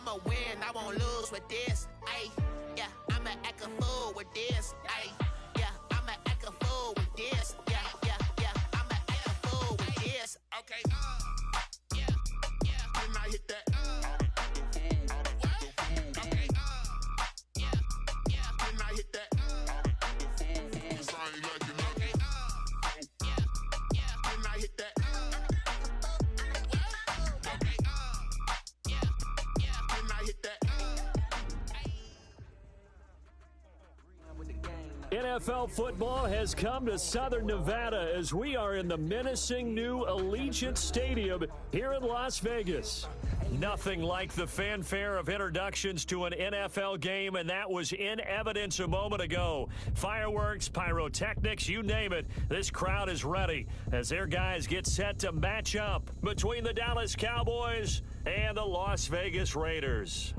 I'ma win, I won't lose with this. Ay, yeah, I'ma act a fool with this. Ay, yeah, I'ma act a fool with this. Yeah, yeah, yeah, I'ma act a fool with this. Okay, yeah, yeah. Then I hit that. Okay, yeah, yeah. Then I hit that. NFL football has come to Southern Nevada as we are in the menacing new Allegiant Stadium here in Las Vegas. Nothing like the fanfare of introductions to an NFL game, and that was in evidence a moment ago. Fireworks, pyrotechnics, you name it. This crowd is ready as their guys get set to match up between the Dallas Cowboys and the Las Vegas Raiders.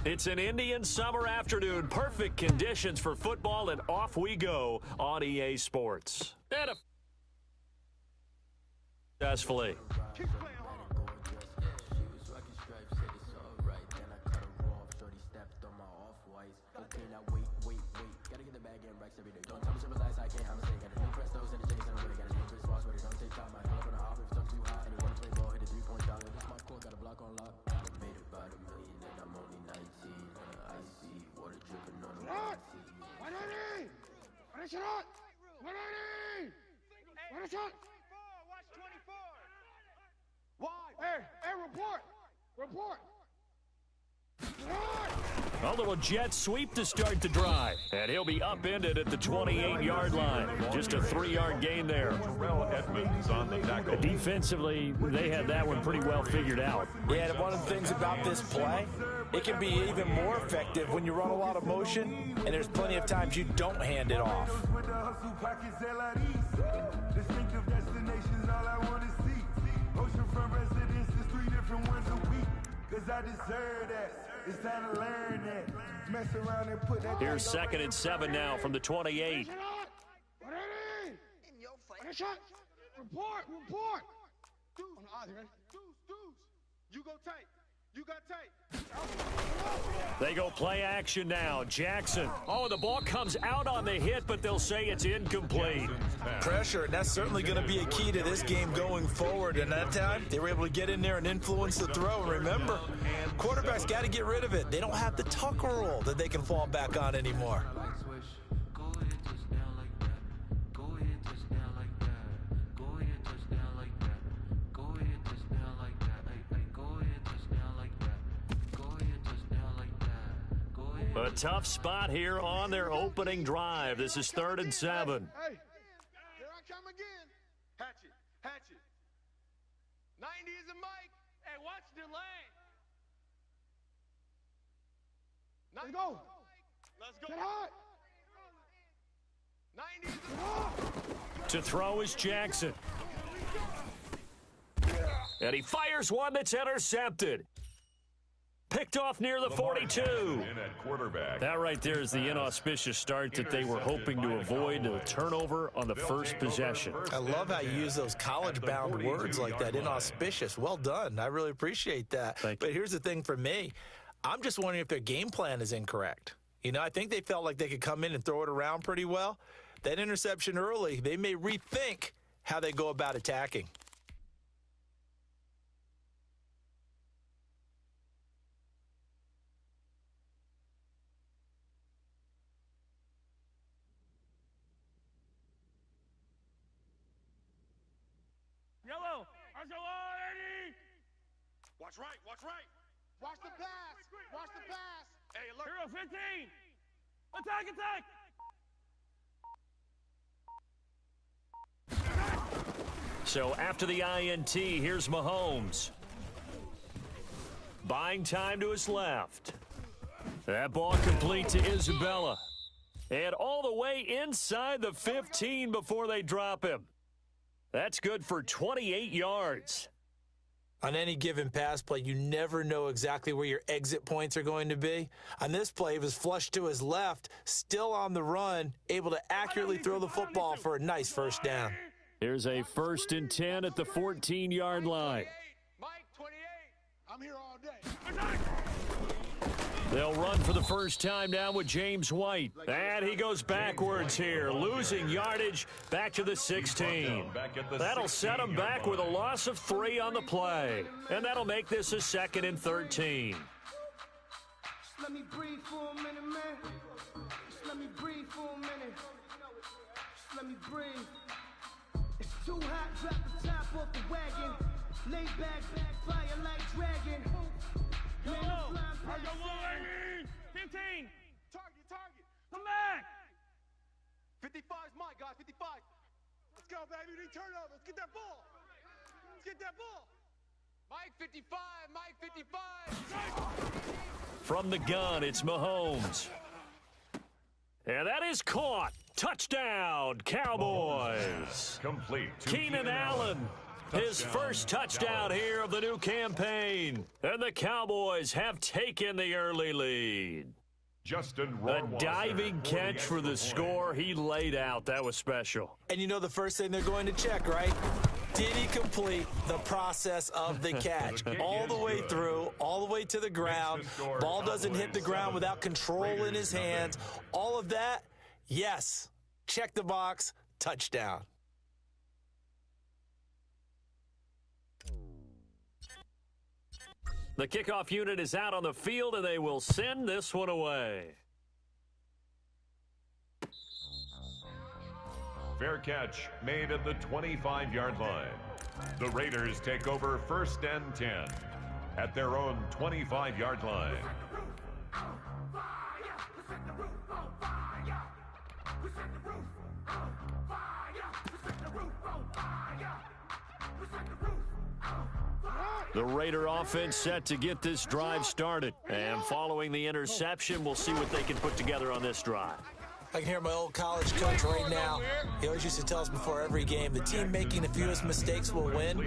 It's an Indian summer afternoon. Perfect conditions for football, and off we go on EA Sports. Successfully. Report. A little jet sweep to start the drive. And he'll be upended at the 28-yard line. Just a 3-yard gain there. Defensively, they had that one pretty well figured out. Yeah, and one of the things about this play, it can be even more effective when you run a lot of motion, and there's plenty of times you don't hand it off. Distinctive destinations, all I want to see. Oceanfront residences, 3 different ones a week. Cause I deserve that. It's time to learn that. Mess around and put that. Here's 2nd and 7 now from the 28. Report. Dudes, you go tight. You got tight. They go play action now. Jackson. Oh, the ball comes out on the hit, but they'll say it's incomplete. Pressure, and that's certainly going to be a key to this game going forward. And that time, they were able to get in there and influence the throw. And remember, quarterbacks got to get rid of it. They don't have the Tucker rule that they can fall back on anymore. A tough spot here on their opening drive. This is 3rd and 7. Hey, here I come again. Hatch it. 90 is a mic. Hey, watch the lane. Let's go. Get hot. 90 is a mic. To throw is Jackson. And he fires one that's intercepted. Picked off near the 42. That right there is the inauspicious start that they were hoping to avoid, the turnover on the first possession. I love how you use those college-bound words like that, inauspicious. Well done. I really appreciate that. But here's the thing for me. I'm just wondering if their game plan is incorrect. You know, I think they felt like they could come in and throw it around pretty well. That interception early, they may rethink how they go about attacking. Yellow, Watch right. Watch the pass. Hey, look. Hero 15. Attack. So after the INT, here's Mahomes. Buying time to his left. That ball complete to Isabella. And all the way inside the 15 before they drop him. That's good for 28 yards. On any given pass play, you never know exactly where your exit points are going to be. On this play, he was flushed to his left, still on the run, able to accurately throw the football for a nice first down. Here's a 1st and 10 at the 14-yard line. Mike 28. I'm here all day. They'll run for the first time down with James White. And he goes backwards here, losing yardage back to the 16. That'll set him back with a loss of 3 on the play. And that'll make this a 2nd and 13. Let me breathe for a minute, man. Just let me breathe for a minute. Just let me breathe. It's too hot, drop the top off the wagon. Lay back, fire like dragon. Man, I'm flying past 15. Target. Come back. 55's Mike, guys. 55. Let's go, baby. We need turnover. Let's get that ball. Mike 55. Mike 55. From the gun, it's Mahomes. And that is caught. Touchdown, Cowboys. Complete. Keenan Allen. His first touchdown here of the new campaign. And the Cowboys have taken the early lead. A diving catch for the score he laid out. That was special. And you know the first thing they're going to check, right? Did he complete the process of the catch? All the way through, all the way to the ground. Ball doesn't hit the ground without control in his hands. All of that, yes. Check the box, touchdown. The kickoff unit is out on the field, and they will send this one away. Fair catch made at the 25-yard line. The Raiders take over 1st and 10 at their own 25-yard line. The Raider offense set to get this drive started. And following the interception, we'll see what they can put together on this drive. I can hear my old college coach right now. He always used to tell us before every game, the team making the fewest mistakes will win.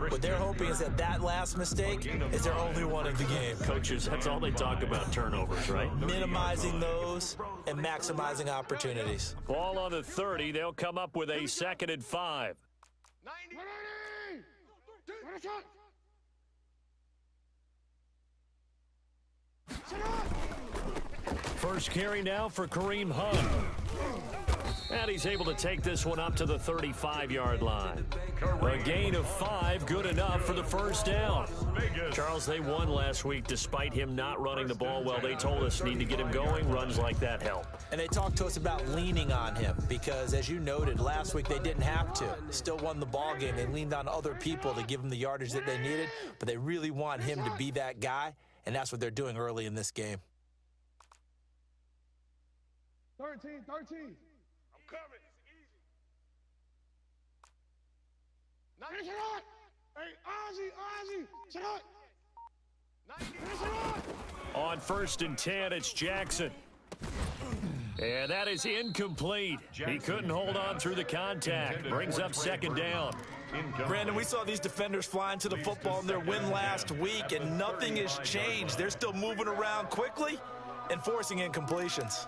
What they're hoping is that last mistake is their only one of the game. Coaches, that's all they talk about, turnovers, right? Minimizing those and maximizing opportunities. Ball on the 30. They'll come up with a 2nd and 5. 90. First carry now for Kareem Hunt. And he's able to take this one up to the 35-yard line. A gain of 5, good enough for the first down. Charles, they won last week despite him not running the ball well. They told us need to get him going. Runs like that help. And they talked to us about leaning on him because, as you noted, last week they didn't have to. Still won the ball game. They leaned on other people to give them the yardage that they needed, but they really want him to be that guy, and that's what they're doing early in this game. 13. I'm coming. It's easy. 90. Hey, Ozzy. Shut up. 90. On 1st and 10, it's Jackson. And that is incomplete. He couldn't hold on through the contact. Brings up 2nd down. Brandon, we saw these defenders flying to the football in their win last week, and nothing has changed. They're still moving around quickly and forcing incompletions.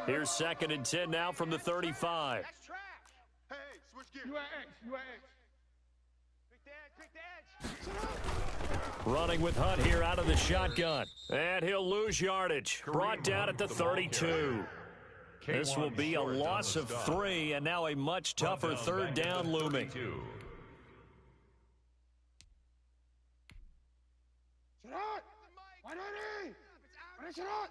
Here's 2nd and 10 now from the 35. That's trash. Hey, switch gears. You at X. Pick the edge. Running with Hunt here out of the shotgun. And he'll lose yardage. Brought down at the 32. This will be a loss of 3, and now a much tougher 3rd down looming. Shut up. 180. Shut up.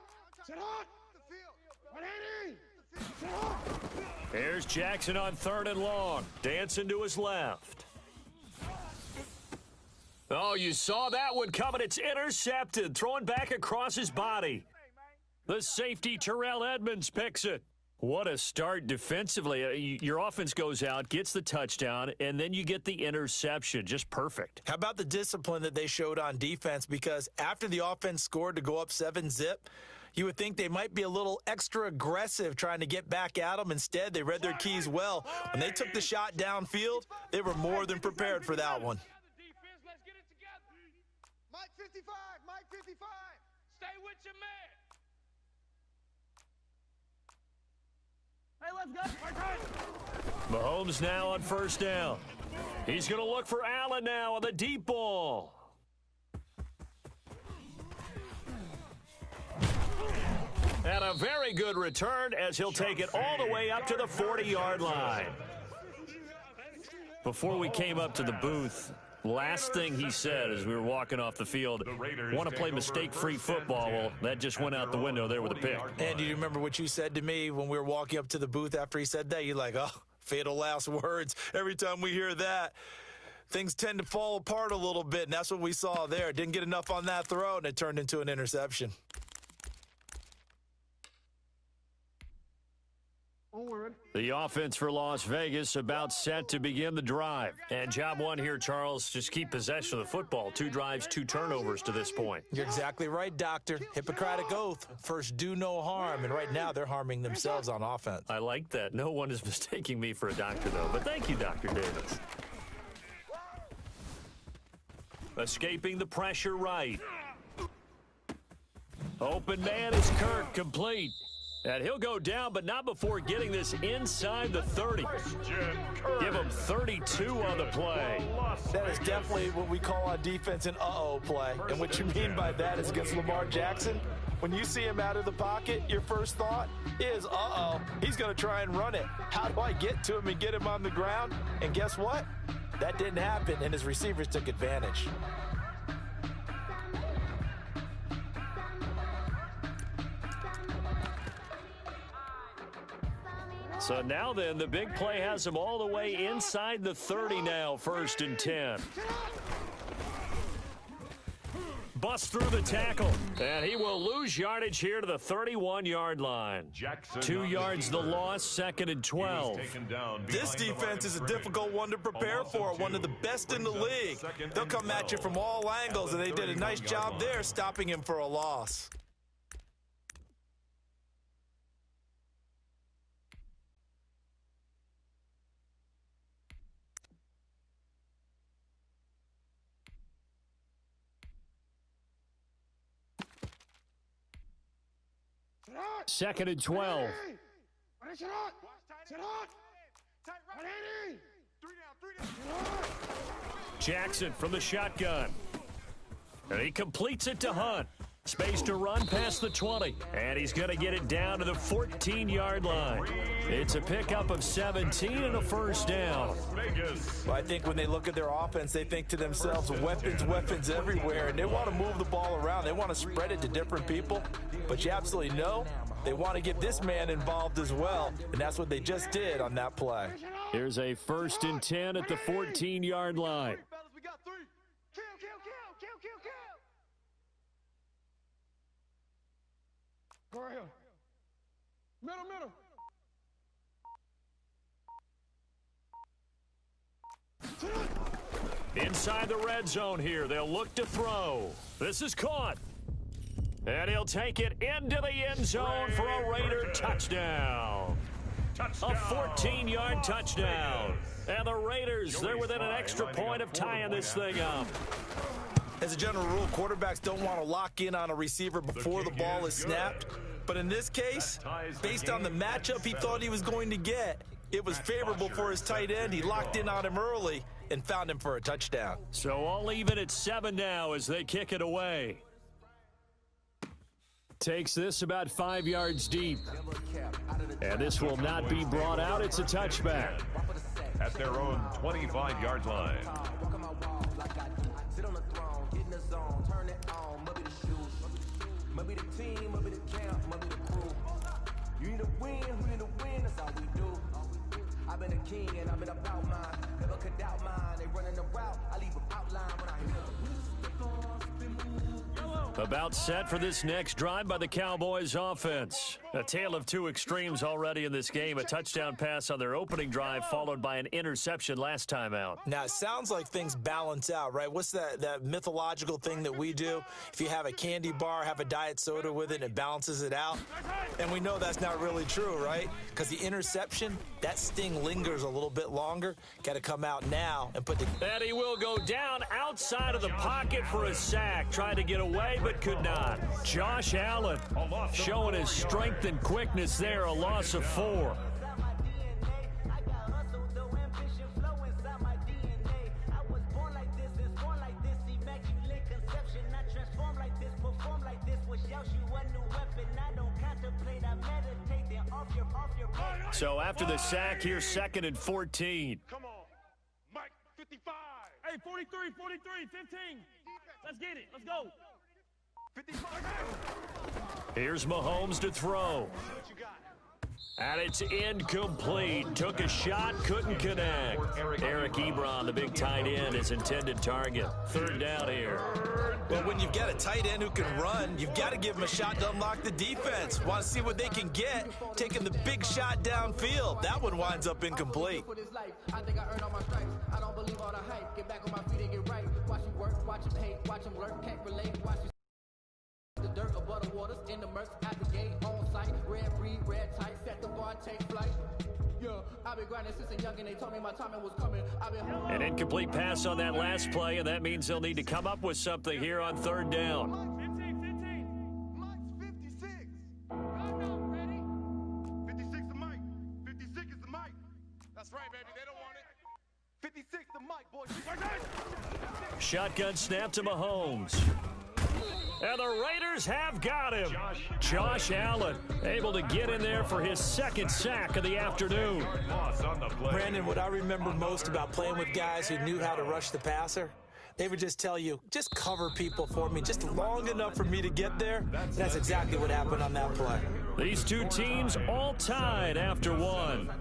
Here's Jackson on 3rd and long. Dancing to his left. Oh, you saw that one coming. It's intercepted. Throwing back across his body. The safety, Terrell Edmonds, picks it. What a start defensively. Your offense goes out, gets the touchdown, and then you get the interception. Just perfect. How about the discipline that they showed on defense? Because after the offense scored to go up 7-zip, You would think they might be a little extra aggressive trying to get back at them. Instead, they read their keys well. When they took the shot downfield, they were more than prepared for that one. Mike 55, Mike 55. Stay with your man. Hey, let's go. Mahomes now on first down. He's going to look for Allen now on the deep ball. And a very good return as he'll take it all the way up to the 40-yard line. Before we came up to the booth, last thing he said as we were walking off the field, want to play mistake-free football. Well, that just went out the window there with a pick. And do you remember what you said to me when we were walking up to the booth after he said that? You're like, oh, fatal last words. Every time we hear that, things tend to fall apart a little bit, and that's what we saw there. Didn't get enough on that throw, and it turned into an interception. The offense for Las Vegas about set to begin the drive. And job one here, Charles, just keep possession of the football. 2 drives, 2 turnovers to this point. You're exactly right, Doctor. Hippocratic oath. First, do no harm. And right now, they're harming themselves on offense. I like that. No one is mistaking me for a doctor, though. But thank you, Dr. Davis. Escaping the pressure right. Open man is Kirk, complete. And he'll go down, but not before getting this inside the 30. Give him 32 on the play. That is definitely what we call on defense an uh-oh play. And what you mean by that is against Lamar Jackson, when you see him out of the pocket, your first thought is, uh-oh, he's going to try and run it. How do I get to him and get him on the ground? And guess what? That didn't happen, and his receivers took advantage. So now then, the big play has him all the way inside the 30 now, 1st and 10. Busts through the tackle, and he will lose yardage here to the 31-yard line. 2 yards the loss, 2nd and 12. This defense is a difficult one to prepare for, one of the best in the league. They'll come at you from all angles, and they did a nice job there stopping him for a loss. Second and 12. Jackson from the shotgun. And he completes it to Hunt. Space to run past the 20. And he's going to get it down to the 14-yard line. It's a pickup of 17 and a first down. Well, I think when they look at their offense, they think to themselves, weapons everywhere. And they want to move the ball around. They want to spread it to different people. But you absolutely know they want to get this man involved as well. And that's what they just did on that play. Here's a 1st and 10 at the 14-yard line. Go right here. Middle. Inside the red zone here. They'll look to throw. This is caught. And he'll take it into the end zone for a Raider touchdown. A 14-yard touchdown. And the Raiders, they're within an extra point of tying this thing up. As a general rule, quarterbacks don't want to lock in on a receiver before the ball is snapped. But in this case, based on the matchup he thought he was going to get, it was favorable for his tight end. He locked in on him early and found him for a touchdown. So all even at 7 now as they kick it away. Takes this about 5 yards deep. And this will not be brought out. It's a touchback. At their own 25-yard line. I've been a king and I've been about mine. Never could doubt mine. They running the route. I leave an outline when I hear. About set for this next drive by the Cowboys offense. A tale of two extremes already in this game. A touchdown pass on their opening drive followed by an interception last time out. Now, it sounds like things balance out, right? What's that mythological thing that we do? If you have a candy bar, have a diet soda with it, it balances it out. And we know that's not really true, right? Because the interception, that sting lingers a little bit longer. Got to come out now and put the... And he will go down outside of the pocket for a sack. Tried to get away, but could not. Josh Allen showing his strength and quickness there, a loss of 4. So after the sack, here's 2nd and 14. Come on. Mike, 55. Hey, 43, 15. Let's get it. Let's go. 55. Here's Mahomes to throw. What you got? And it's incomplete. Took a shot, couldn't connect. Eric Ebron, the big tight end, his intended target. 3rd down here. Well, when you've got a tight end who can run, you've got to give him a shot to unlock the defense. Want to see what they can get, taking the big shot downfield. That one winds up incomplete. I think I earned all my stripes. I don't believe all the hype. Get back on my feet and get right. Watch him work, watch him hate, watch him lurk, can't relate. Watch him the dirt above the waters, in the murks, at the gate, on site. Red free, red tight, set the bar, take flight. Yeah, I've been grinding since a young and they told me my timing was coming. An incomplete pass on that last play, and that means they'll need to come up with something here on 3rd down. 15. Mike's 56. Ready? 56 the Mike. 56 is the Mike. That's right, baby. They don't want it. 56 the Mike, boys. Shotgun snap to Mahomes. And the Raiders have got him. Josh Allen able to get in there for his 2nd sack of the afternoon. Brandon, what I remember most about playing with guys who knew how to rush the passer, they would just tell you, just cover people for me, just long enough for me to get there. That's exactly what happened on that play. These two teams all tied after 1.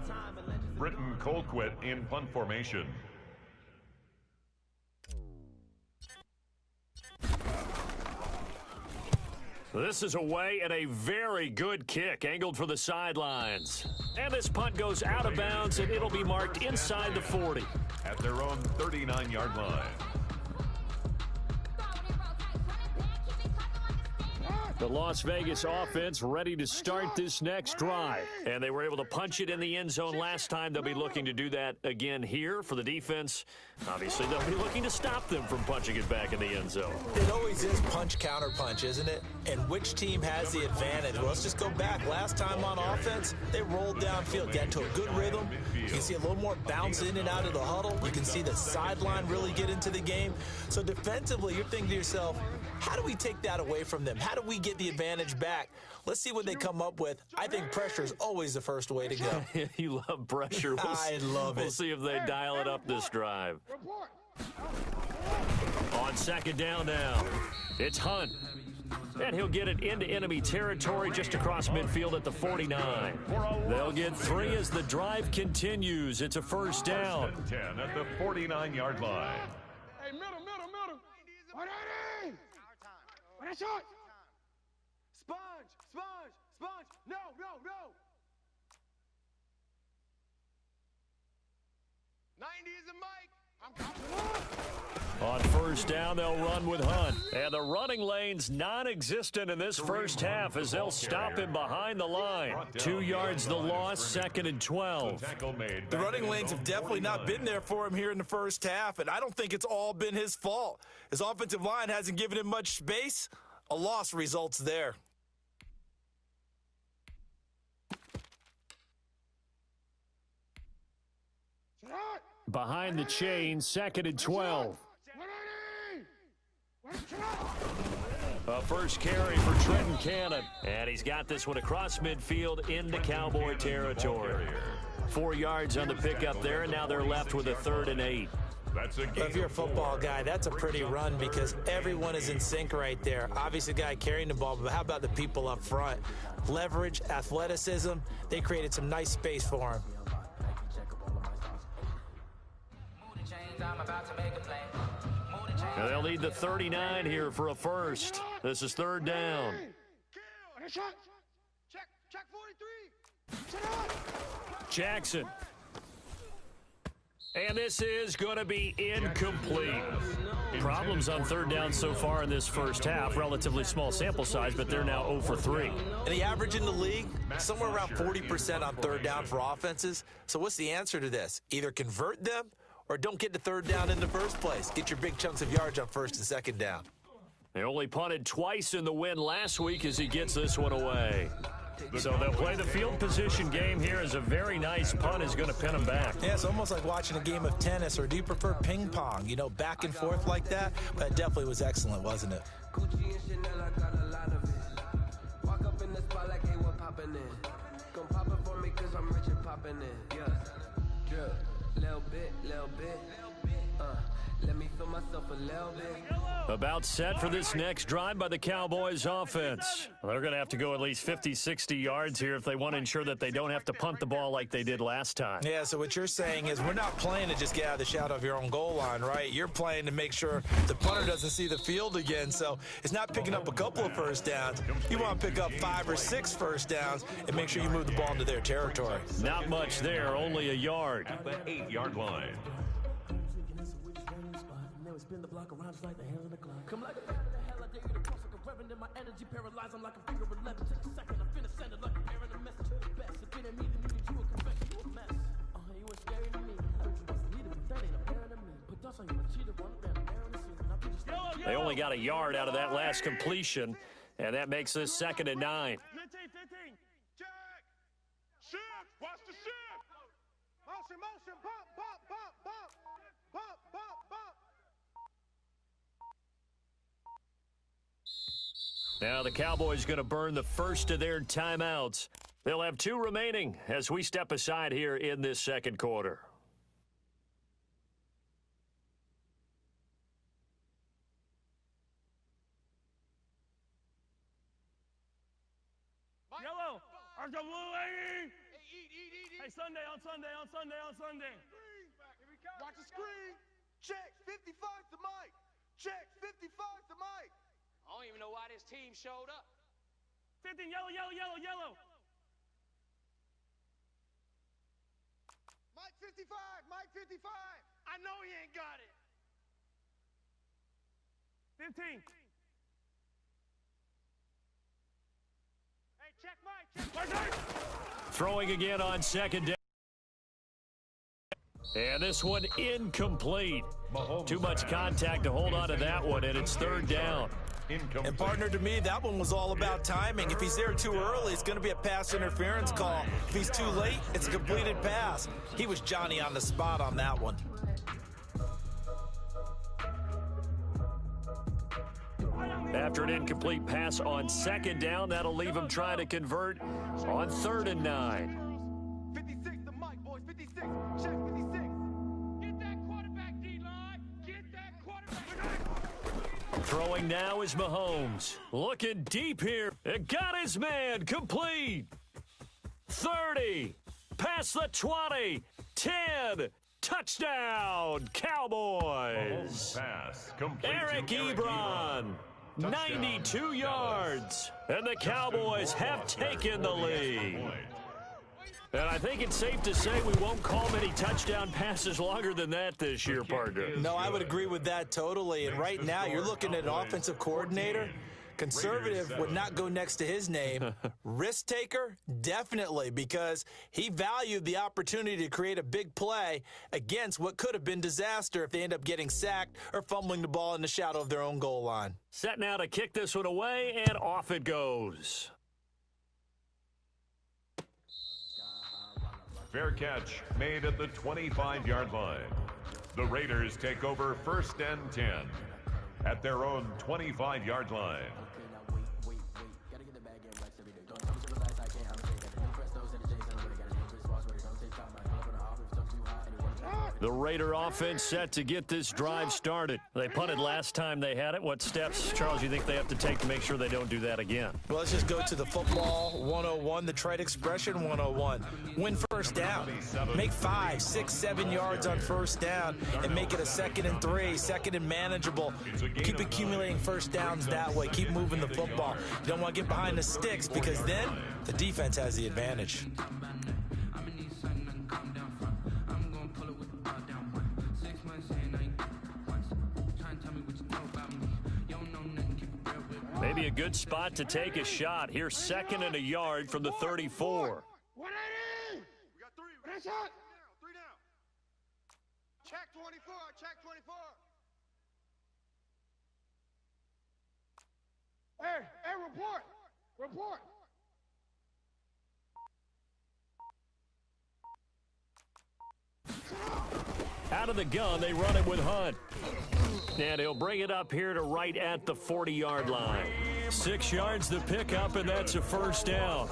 Britton Colquitt in punt formation. This is away and a very good kick, angled for the sidelines. And this punt goes out of bounds, and it'll be marked inside the 40. At their own 39-yard line. The Las Vegas offense ready to start this next drive. And they were able to punch it in the end zone last time. They'll be looking to do that again here for the defense. Obviously, they'll be looking to stop them from punching it back in the end zone. It always is punch, counter punch, isn't it? And which team has the advantage? Well, let's just go back. Last time on offense, they rolled downfield, got into a good rhythm. You can see a little more bounce in and out of the huddle. You can see the sideline really get into the game. So defensively, you're thinking to yourself, how do we take that away from them? How do we get the advantage back? Let's see what they come up with. I think pressure is always the first way to go. You love pressure. I love it. We'll see if they dial it up this drive. On 2nd down now, it's Hunt. And he'll get it into enemy territory just across midfield at the 49. They'll get 3 as the drive continues. It's a 1st down. 10 at the 49-yard line. Hey, middle. 180. What a shot. Sponge. No. 90 is a Mike. I'm coming. On 1st down, they'll run with Hunt. And the running lane's non-existent in this first half as they'll stop him behind the line. 2 yards the loss, 2nd and 12. The running lanes have definitely not been there for him here in the first half, and I don't think it's all been his fault. His offensive line hasn't given him much space. A loss results there. Behind the chain, 2nd and 12. A first carry for Trenton Cannon. And he's got this one across midfield into Cowboy territory. 4 yards on the pickup there, and now they're left with a 3rd and 8. If you're a football guy, that's a pretty run because everyone is in sync right there. Obviously, the guy carrying the ball, but how about the people up front? Leverage, athleticism, they created some nice space for him. Now they'll need the 39 here for a 1st. This is 3rd down. Check Jackson. And this is going to be incomplete. Problems on third down so far in this first half. Relatively small sample size, but they're now 0 for 3. And the average in the league, somewhere around 40% on third down for offenses. So what's the answer to this? Either convert them or don't get to third down in the first place. Get your big chunks of yards on first and second down. They only punted twice in the win last week as he gets this one away. So they'll play the field position game here as a very nice punt is going to pin them back. Yeah, it's almost like watching a game of tennis, or do you prefer ping pong? You know, back and forth like that? But it definitely was excellent, wasn't it? Gucci and Chanel, I got a lot of it. Walk up in the spot like they were popping in. Gon' pop it for me cause I'm rich and popping in. Yeah, drip, little bit. Let me feel myself a little bit. About set for this next drive by the Cowboys offense. They're going to have to go at least 50, 60 yards here if they want to ensure that they don't have to punt the ball like they did last time. Yeah, so what you're saying is we're not playing to just get out of the shadow of your own goal line, right? You're playing to make sure the punter doesn't see the field again. So it's not picking up a couple of first downs. You want to pick up 5 or 6 first downs and make sure you move the ball into their territory. Not much there, only a yard. At the 8-yard line. Spin the block around just like the hands on the clock. Come like a bat in the hell, I dare you to cross like a reverend in my energy paralyzed. I'm like a finger 11. Take a second, I'm finna send it like a parent a message. Best if it ain't me, then you need you a confession. You a mess. You were scary to me. I heard you was a leader, but that ain't apparent to me. Put dust on you, a cheater, one band, a bear in the season. I put you They only got a yard out of that last completion, and that makes this 2nd and 9. 15. Jack! Shift! Watch the shift! Motion, bump, bump, bump, bump! Bump, bump, bump! Now the Cowboys going to burn the first of their timeouts. They'll have 2 remaining as we step aside here in this second quarter. Yellow. Arms are blue, lady. Hey, Sunday. Watch the screen. Check 55 to Mike. Check 55 to Mike. I don't even know why this team showed up. 15, yellow. Mike 55. I know he ain't got it. 15. Hey, check Mike. Throwing again on second down. And this one incomplete. Too much contact to hold on to that one, and it's 3rd down. And partner, to me, that one was all about timing. If he's there too early, it's going to be a pass interference call. If he's too late, it's a completed pass. He was Johnny on the spot on that one. After an incomplete pass on 2nd down, that'll leave him trying to convert on 3rd and 9. 56 to Mike, boys. 56. Check 56. Get that quarterback, D-line. Get that quarterback. Throwing now is Mahomes. Looking deep here. It got his man. Complete. 30. Past the 20. 10. Touchdown, Cowboys. Pass complete. Eric Ebron. 92 yards. And the Cowboys have taken the lead. And I think it's safe to say we won't call many touchdown passes longer than that this year, partner. No, I would agree with that totally. And right now, you're looking at an offensive coordinator. Conservative would not go next to his name. Risk taker, definitely, because he valued the opportunity to create a big play against what could have been disaster if they end up getting sacked or fumbling the ball in the shadow of their own goal line. Set now to kick this one away, and off it goes. Fair catch made at the 25-yard line. The Raiders take over 1st and 10 at their own 25-yard line. The Raider offense set to get this drive started. They punted last time they had it. What steps, Charles, you think they have to take to make sure they don't do that again? Well, let's just go to the football 101, the trade expression 101. Win first down. Make 5, 6, 7 yards on first down and make it a 2nd and 3, 2nd and manageable. Keep accumulating first downs that way. Keep moving the football. You don't want to get behind the sticks because then the defense has the advantage. Maybe a good spot to take a shot. Here's 2nd and a yard from the 34. 180! We got 3. That's it! 3 down. Check 24. Check 24. Hey, report. Report. Out of the gun, they run it with Hunt. And he'll bring it up here to right at the 40-yard line. 6 yards to pick up, and that's a first down.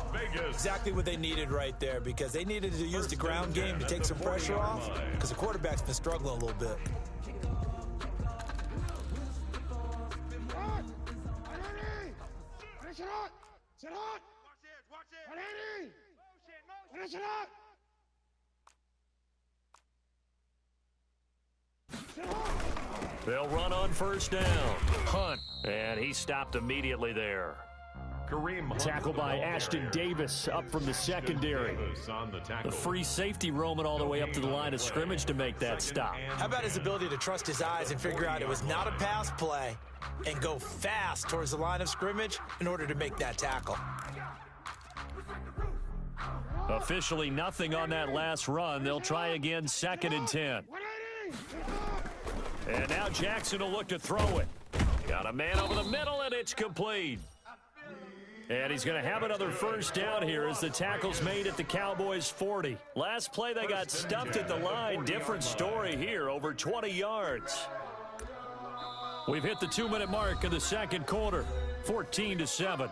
Exactly what they needed right there, because they needed to use the ground game to take some pressure off, because the quarterback's been struggling a little bit. Sit hot! Watch it! 180! Finish it up! They'll run on first down. Hunt. And he stopped immediately there. Tackle by Ashton Davis up from the secondary. The free safety roaming all the way up to the line of scrimmage to make that stop. How about his ability to trust his eyes and figure out it was not a pass play and go fast towards the line of scrimmage in order to make that tackle? Officially nothing on that last run. They'll try again, 2nd and 10. And now Jackson will look to throw it. Got a man over the middle, and it's complete. And he's going to have another first down here as the tackle's made at the Cowboys 40. Last play, they got stuffed at the line. Different story here, over 20 yards. We've hit the 2-minute mark of the second quarter, 14-7.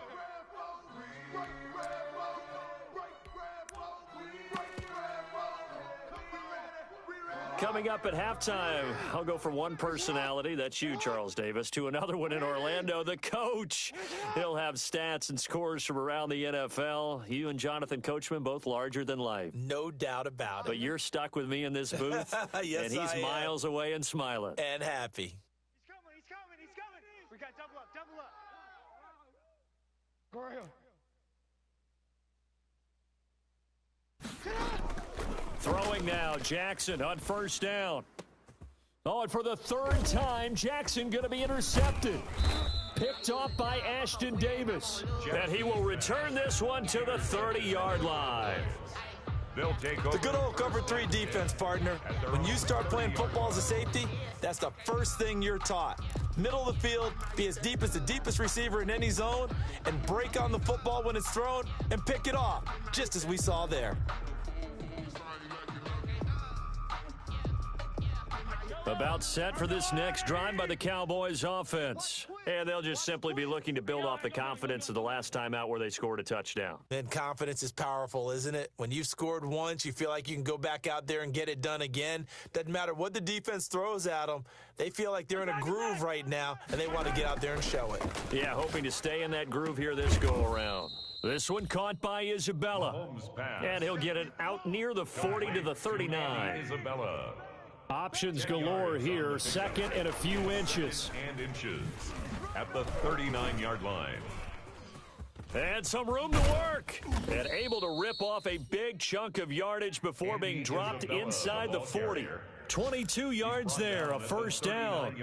Coming up at halftime, I'll go from one personality, that's you, Charles Davis, to another one in Orlando, the coach. He'll have stats and scores from around the NFL. You and Jonathan Coachman, both larger than life. No doubt about it. But you're stuck with me in this booth, yes, and he's miles away and smiling. And happy. He's coming. We got double up. Go right here. Throwing now, Jackson on first down. Oh, and for the 3rd time, Jackson going to be intercepted. Picked off by Ashton Davis. And he will return this one to the 30-yard line. They'll take over. The good old cover 3 defense, partner. When you start playing football as a safety, that's the first thing you're taught. Middle of the field, be as deep as the deepest receiver in any zone, and break on the football when it's thrown and pick it off, just as we saw there. About set for this next drive by the Cowboys offense. And they'll just simply be looking to build off the confidence of the last time out where they scored a touchdown. And confidence is powerful, isn't it? When you've scored once, you feel like you can go back out there and get it done again. Doesn't matter what the defense throws at them. They feel like they're in a groove right now, and they want to get out there and show it. Yeah, hoping to stay in that groove here this go-around. This one caught by Isabella. And he'll get it out near the 40 to the 39. Isabella. Options galore here, 2nd and a few inches. At the 39-yard line. And some room to work. And able to rip off a big chunk of yardage before being dropped inside the 40. 22 yards there, a first down.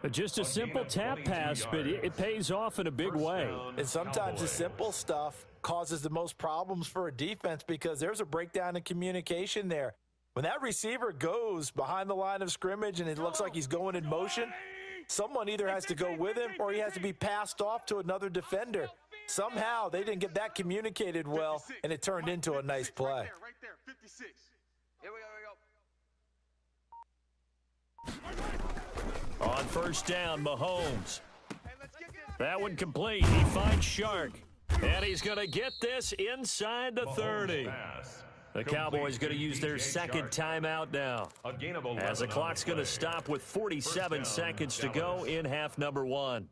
Just a simple tap pass, but it pays off in a big way. And sometimes the simple stuff causes the most problems for a defense because there's a breakdown in communication there. When that receiver goes behind the line of scrimmage and it looks like he's going in motion, someone either has to go with him or he has to be passed off to another defender. Somehow they didn't get that communicated well, and it turned into a nice play. Right there, 56. Here we go. On first down, Mahomes. That one complete. He finds Shark. And he's going to get this inside the 30. The Cowboys going to use their second timeout now, as the clock's going to stop with 47 seconds to go in half number one.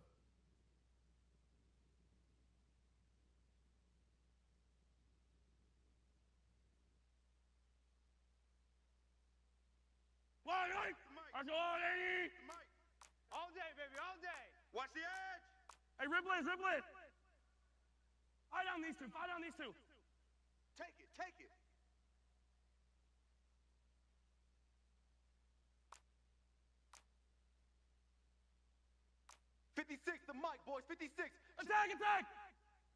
All day, baby, all day. Watch the edge. Hey, Ripley. Fight on these two. Take it. '56, the mic, boys. 56. Attack!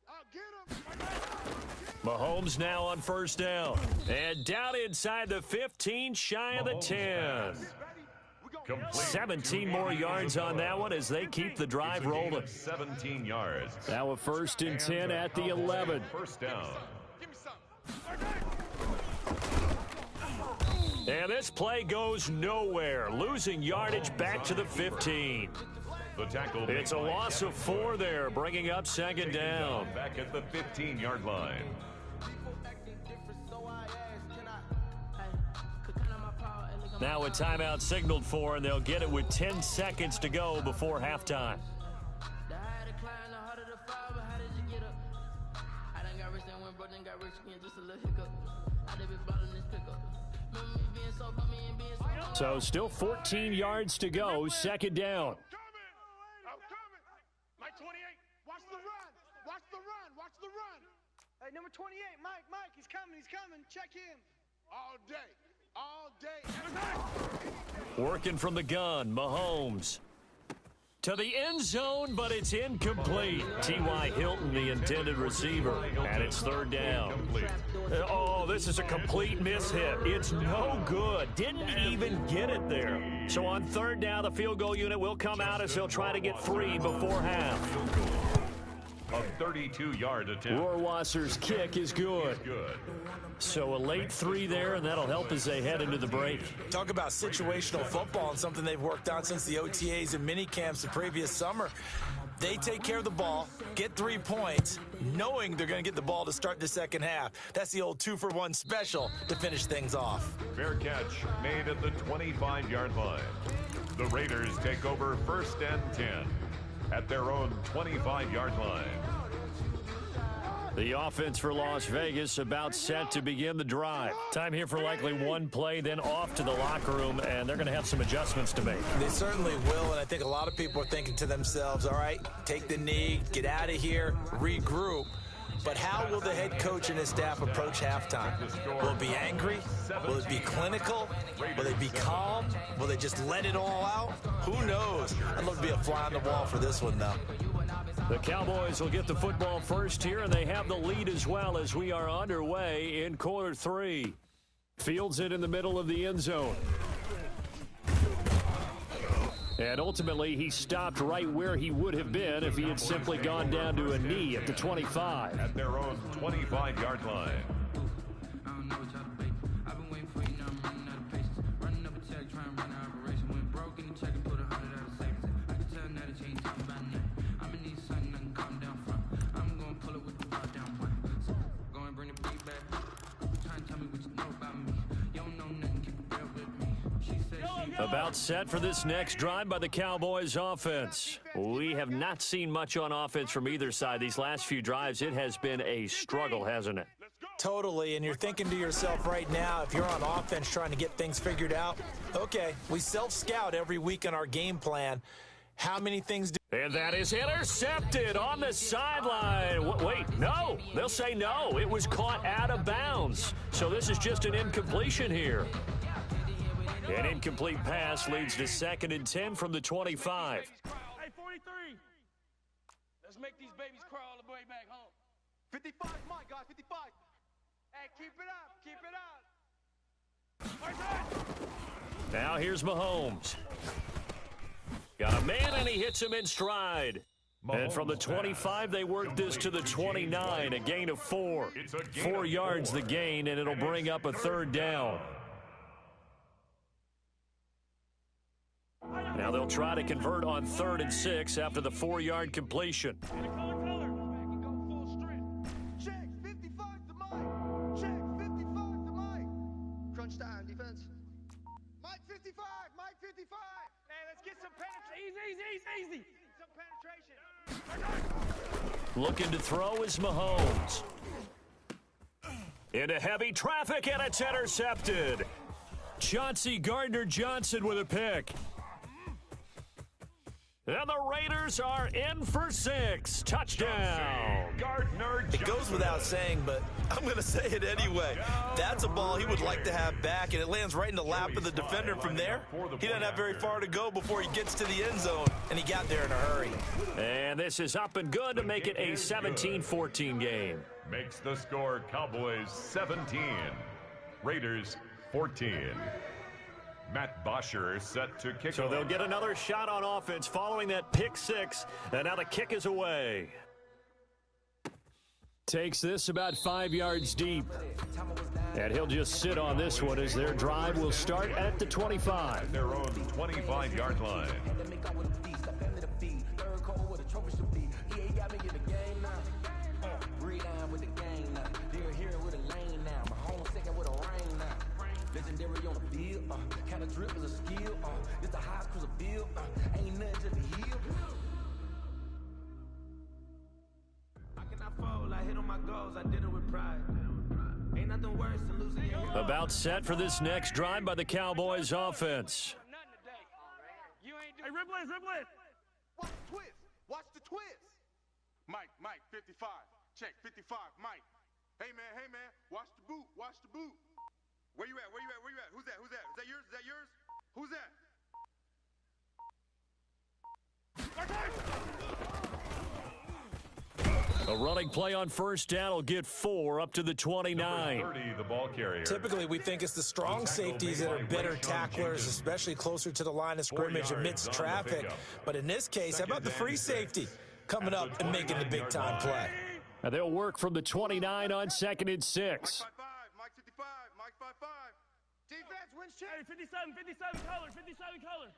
I'll get him. Mahomes now on first down. And down inside the 15, shy of the 10. 17 more yards on that one as they keep the drive rolling. 17 yards. Now a 1st and 10 at the 11. First down. Give me some. And this play goes nowhere, losing yardage back to the 15. The tackle. It's a loss of 4 there, bringing up second down. Back at the 15-yard line. Now a timeout signaled for, and they'll get it with 10 seconds to go before halftime. So still 14 yards to go, second down. I'm coming. Mike 28. Watch the run. Hey, number 28, Mike, he's coming. Check him. All day. Working from the gun, Mahomes. To the end zone, but it's incomplete. T.Y. Hilton, the intended receiver, and it's third down. Oh, this is a complete mishit. It's no good. Didn't even get it there. So on third down, the field goal unit will come out as they'll try to get 3 before half. A 32-yard attempt. Rohrwasser's kick is good. So a late 3 there, and that'll help as they head into the break. Talk about situational football and something they've worked on since the OTAs and mini camps the previous summer. They take care of the ball, get 3 points, knowing they're going to get the ball to start the second half. That's the old 2-for-1 special to finish things off. Fair catch made at the 25-yard line. The Raiders take over 1st and 10 at their own 25-yard line. The offense for Las Vegas about set to begin the drive. Time here for likely one play, then off to the locker room, and they're going to have some adjustments to make. They certainly will, and I think a lot of people are thinking to themselves, all right, take the knee, get out of here, regroup. But how will the head coach and his staff approach halftime? Will it be angry? Will it be clinical? Will they be calm? Will they just let it all out? Who knows? I'd love to be a fly on the wall for this one, though. The Cowboys will get the football first here, and they have the lead as well as we are underway in quarter 3. Fields it in the middle of the end zone. And ultimately, he stopped right where he would have been if he had simply gone down to a knee at the 25. At their own 25-yard line. About set for this next drive by the Cowboys offense. We have not seen much on offense from either side. These last few drives, it has been a struggle, hasn't it? Totally, and you're thinking to yourself right now, if you're on offense trying to get things figured out, okay, we self-scout every week in our game plan. How many things do... And that is intercepted on the sideline. Wait, no. They'll say no. It was caught out of bounds. So this is just an incompletion here. An incomplete pass leads to 2nd and 10 from the 25. Hey, 43. Let's make these babies crawl all the way back home. 55, Mike, guys, 55. Hey, keep it up. Now here's Mahomes. Got a man, and he hits him in stride. And from the 25, they work this to the 29, a gain of 4. 4 yards the gain, and it'll bring up a third down. Now they'll try to convert on 3rd and 6 after the 4-yard completion. Check 55 to Mike. Check 55 to Easy. Some penetration. Looking to throw is Mahomes. Into heavy traffic, and it's intercepted. Chauncey Gardner-Johnson with a pick. And the Raiders are in for 6. Touchdown. It goes without saying, but I'm going to say it anyway. That's a ball he would like to have back, and it lands right in the lap of the defender from there. He doesn't have very far to go before he gets to the end zone, and he got there in a hurry. And this is up and good to make it a 17-14 game. Makes the score Cowboys 17, Raiders 14. Matt Bosher set to kick. So they'll get another shot on offense following that pick 6, and now the kick is away. Takes this about 5 yards deep. And he'll just sit on this one as their drive will start at the 25. At their own 25-yard line. Legendary on the field, kind of drip is a skill, it's the highest cruiser bill, ain't nothing to the heel. I cannot fold, I hit on my goals, I did it with pride. Ain't nothing worse than losing your head. About set for this next drive by the Cowboys offense. Hey, Riblet. Watch the twist. Watch the twist. Mike, 55. Check, 55, Mike. Hey, man. Watch the boot. Where you at? Who's that? Is that yours? Who's that? A running play on first down will get 4 up to the 29. 30, the ball carrier. Typically, we think it's the strong safeties that are better tacklers, especially closer to the line of scrimmage amidst traffic. But in this case, how about the free safety coming up and making the big-time play? And they'll work from the 29 on 2nd and 6. Mike 55. Mike 55. Defense wins check. Hey, 57 color.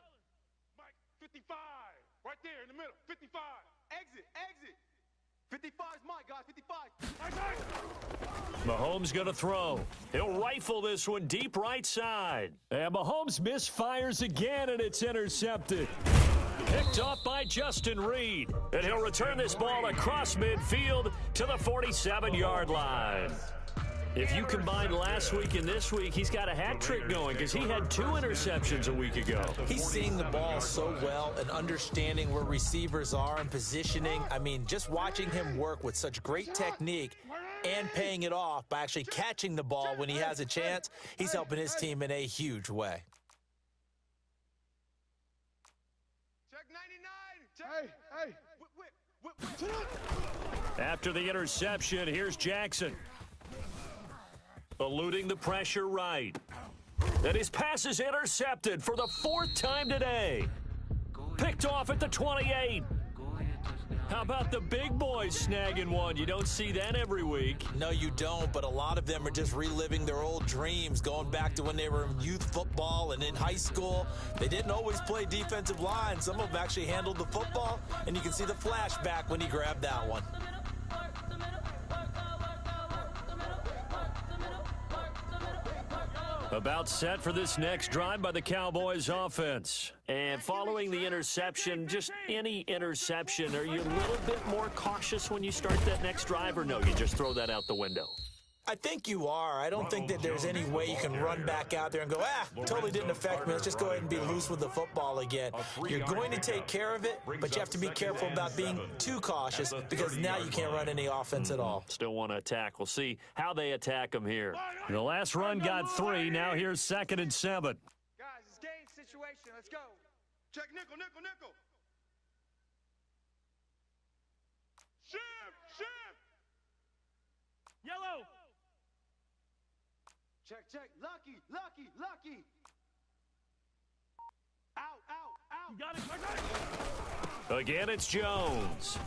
Mike 55. Right there in the middle. 55. Exit. 55 is Mike, guys. 55. Mahomes going to throw. He'll rifle this one deep right side. And Mahomes misfires again, and it's intercepted. Picked off by Justin Reed. And he'll return this ball across midfield to the 47-yard line. If you combine last week and this week, he's got a hat trick going because he had 2 interceptions a week ago. He's seeing the ball so well and understanding where receivers are and positioning. I mean, just watching him work with such great technique and paying it off by actually catching the ball when he has a chance, he's helping his team in a huge way. Check 99. Hey. After the interception, here's Jackson. Eluding the pressure right. And his pass is intercepted for the 4th time today. Picked off at the 28. How about the big boys snagging one? You don't see that every week. No, you don't, but a lot of them are just reliving their old dreams, going back to when they were in youth football and in high school. They didn't always play defensive line. Some of them actually handled the football, and you can see the flashback when he grabbed that one. About set for this next drive by the Cowboys offense. And following the interception, just any interception, are you a little bit more cautious when you start that next drive, or no, you just throw that out the window? I think you are. I don't think that there's any way you can run back out there and go, totally didn't affect me. Let's just go ahead and be loose with the football again. You're going to take care of it, but you have to be careful about being too cautious because now you can't run any offense at all. Still want to attack. We'll see how they attack them here. The last run got 3. Now here's 2nd and 7. Guys, it's game situation. Let's go. Check nickel. Shim. Yellow. Check. Lucky. Out. You got it. Again, it's Jones.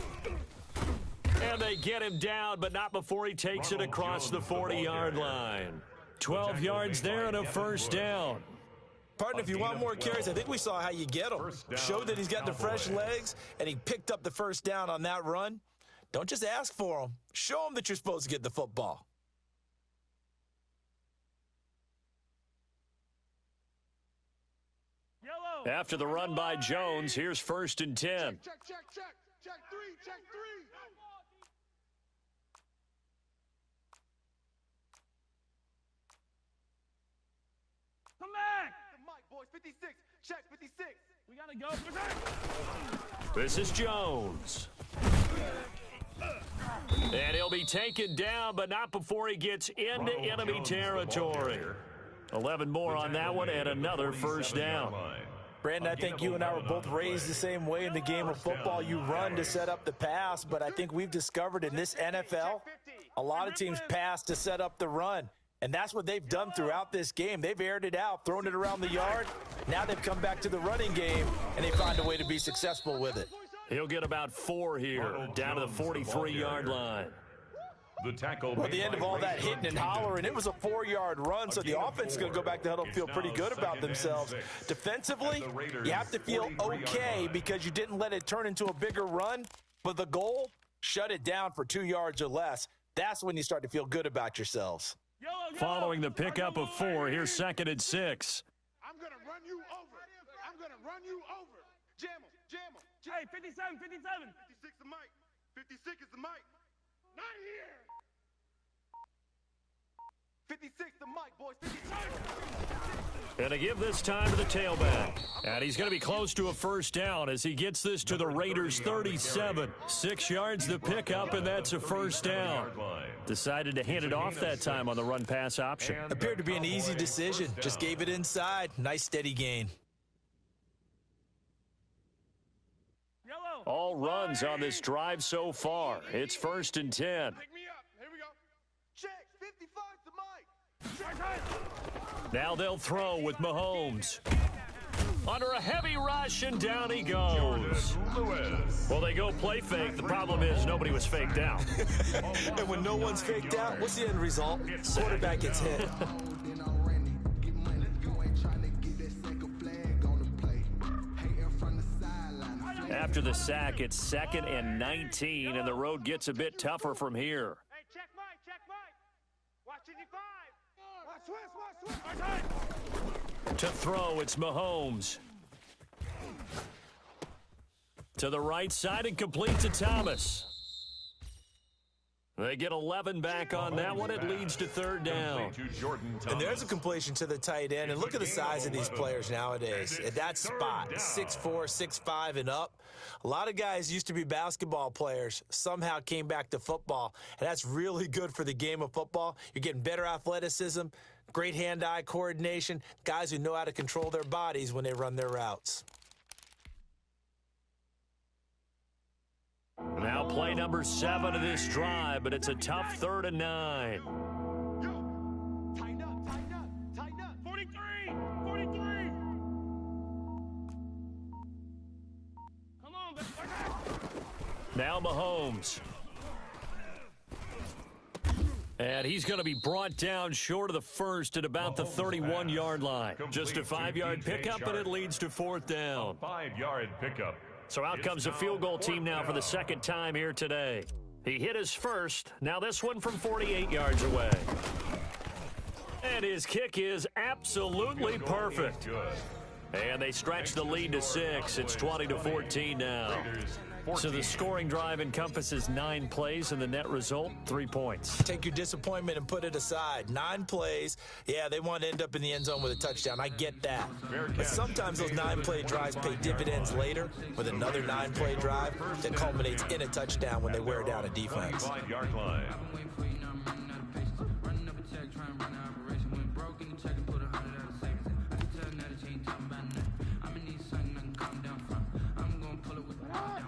And they get him down, but not before he takes it across the 40-yard line. 12 yards there and a first down. Partner, if you want more carries, I think we saw how you get him. Showed that he's got the fresh legs, and he picked up the first down on that run. Don't just ask for him. Show him that you're supposed to get the football. Yellow. After the run by Jones, here's 1st and 10. Check three. Come back. The mic, boys. 56. Check 56. We got to go. This is Jones. And he'll be taken down, but not before he gets into enemy territory. 11 more on that one and another 1st down. Brandon, I think you and I were both raised the same way in the game of football. You run to set up the pass, but I think we've discovered in this NFL, a lot of teams pass to set up the run. And that's what they've done throughout this game. They've aired it out, thrown it around the yard. Now they've come back to the running game, and they find a way to be successful with it. He'll get about 4 here, down to the 43-yard line. The tackle. Well, at the end of all that hitting and hollering, it was a 4-yard run, so the offense is going to go back to huddle, feel pretty good about themselves. Defensively, you have to feel okay because you didn't let it turn into a bigger run, but the goal, shut it down for 2 yards or less. That's when you start to feel good about yourselves. Following the pickup of 4, here's 2nd and 6. I'm going to run you over. Jam him. Hey, 57. 56 the mic. 56 is the mic. Not here. 56 the mic, boys. 56. And to give this time to the tailback. And he's going to be close to a 1st down as he gets this to the Raiders' 37. 6 yards the pickup, and that's a 1st down. Decided to hand it off that time on the run-pass option. Appeared to be an easy decision. Just gave it inside. Nice, steady gain. All runs on this drive so far. It's 1st and 10. Pick me up. Here we go. Check. 55 the mic. Now they'll throw with Mahomes. Under a heavy rush, and down he goes. Well, they go play fake. The problem is nobody was faked out. And when no one's faked out, what's the end result? Quarterback gets hit. After the sack, it's 2nd and 19, and the road gets a bit tougher from here. Hey, check Mike. Watch 55. To throw, it's Mahomes. To the right side and complete to Thomas. They get 11 back on that one. It leads to 3rd down. And there's a completion to the tight end. And look at the size of these players nowadays. At that spot, 6'4", 6'5", and up. A lot of guys used to be basketball players, somehow came back to football. And that's really good for the game of football. You're getting better athleticism, great hand-eye coordination, guys who know how to control their bodies when they run their routes. Now play number 7 of this drive, but it's a tough 3rd and 9. Yo, tighten up. 43. Come on, baby. Now Mahomes. And he's going to be brought down short of the 1st at about the 31-yard line. Just a 5-yard pickup, and it leads to 4th down. 5-yard pickup. So out comes the field goal team now for the 2nd time here today. He hit his first. Now this one from 48 yards away. And his kick is absolutely perfect. And they stretch the lead to 6. It's 20-14 now. So the scoring drive encompasses 9 plays, and the net result, 3 points. Take your disappointment and put it aside. 9 plays. Yeah, they want to end up in the end zone with a touchdown. I get that. But sometimes those 9-play drives pay dividends later with another 9-play drive that culminates in a touchdown when they wear down a defense. 5-yard line.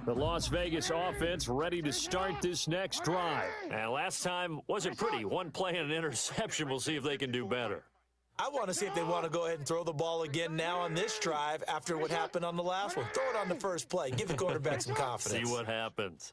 The Las Vegas offense ready to start this next drive. And last time wasn't pretty. 1 play and an interception. We'll see if they can do better. I want to see if they want to go ahead and throw the ball again now on this drive after what happened on the last one. Throw it on the first play. Give the quarterback some confidence. See what happens.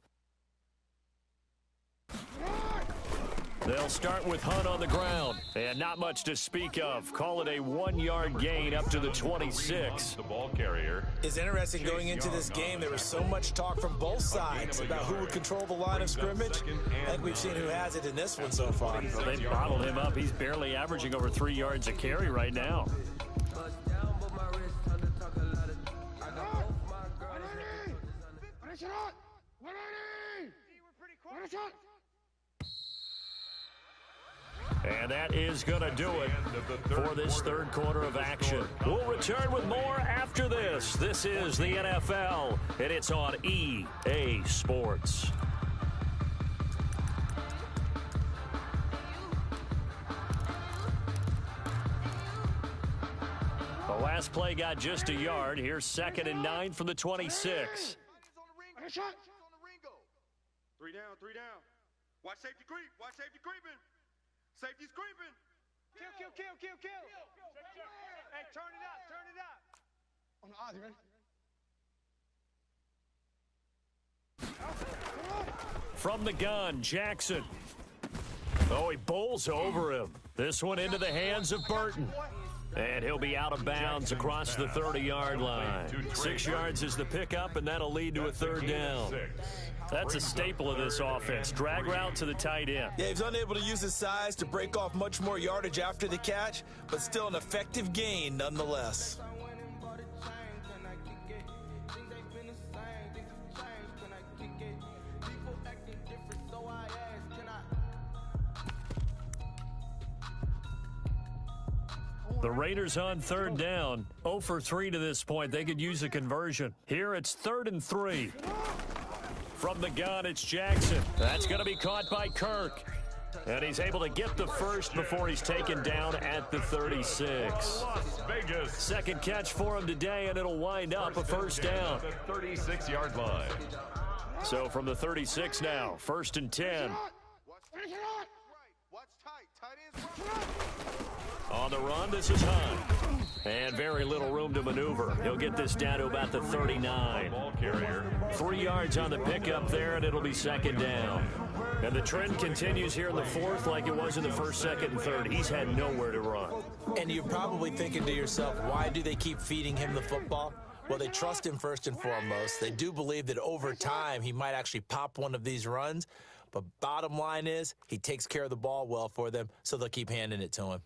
They'll start with Hunt on the ground. And not much to speak of. Call it a 1-yard gain up to the 26. The ball carrier. It's interesting going into this game. There was so much talk from both sides about who would control the line of scrimmage. I think we've seen who has it in this one so far. Well, they bottled him up. He's barely averaging over 3 yards a carry right now. And that is going to do it for this third quarter of action. We'll return with more after this. This is the NFL, and it's on EA Sports. The last play got just a yard. Here's 2nd and 9 from the 26. 3 down, 3 down. Watch safety creep. Watch safety creeping. Safety's creeping. Kill. Hey, turn it up. On the odds, ready? From the gun, Jackson. Oh, he bowls over him. This one into the hands of Burton. And he'll be out of bounds across the 30-yard line. 6 yards is the pickup, and that'll lead to a third down. That's a staple of this offense. Drag route to the tight end. Yeah, he's unable to use his size to break off much more yardage after the catch, but still an effective gain nonetheless. The Raiders on third down. 0 for 3 to this point. They could use a conversion. Here it's 3rd and 3. From the gun, it's Jackson. That's going to be caught by Kirk. And he's able to get the first before he's taken down at the 36. Second catch for him today, and it'll wind up a first down. The 36-yard line. So from the 36 now, 1st and 10. On the run, this is Hunt. And very little room to maneuver. He'll get this down to about the 39. 3 yards on the pickup there, and it'll be 2nd down. And the trend continues here in the 4th like it was in the 1st, 2nd, and 3rd. He's had nowhere to run. And you're probably thinking to yourself, why do they keep feeding him the football? Well, they trust him first and foremost. They do believe that over time he might actually pop one of these runs. But bottom line is he takes care of the ball well for them, so they'll keep handing it to him.